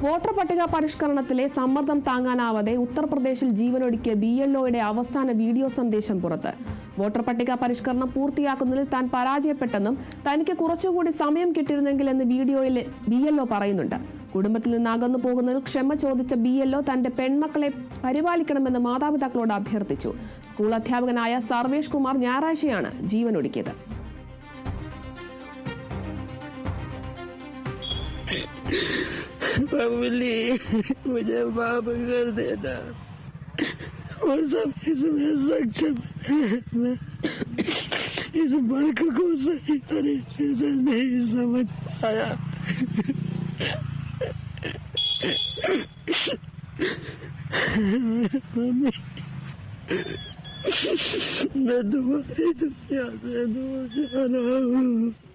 Voter പട്ടിക പരിഷ്കരണത്തിലെ സമ്മർദ്ദം താങ്ങാനാവാതെ ഉത്തർപ്രദേശിൽ ജീവനൊടുക്കിയ BLOയുടെ അവസാന വീഡിയോ സന്ദേശം പുറത്ത്. വോട്ടർ പട്ടിക പരിഷ്കരണം പൂർത്തിയാക്കുന്നതിൽ താൻ പരാജയപ്പെട്ടെന്നും തനിക്ക് കുറച്ചുകൂടി സമയം കിട്ടിയിരുന്നെങ്കിലെന്ന് വീഡിയോയിൽ BLO പറയുന്നുണ്ട്. കുടുംബത്തിൽ നിന്ന് അകന്നു പോകുന്നതിൽ ക്ഷമ ചോദിച്ച BLO തന്റെ പെൺമക്കളെ പരിപാലിക്കണമെന്ന് മാതാപിതാക്കളോട് അഭ്യർത്ഥിച്ചു. സ്കൂൾ അധ്യാപകനായ സർവേഷ് കുമാർ ഞായറാഴ്ചയാണ് ജീവനൊടുക്കിയത്. मुझे माफ कर देना और सब इसमें सक्षम मैं इस वर्क को सही तरीके से नहीं समझ पाया। मम्मी मैं तुम्हारी दुनिया से दूर जा रहा हूँ।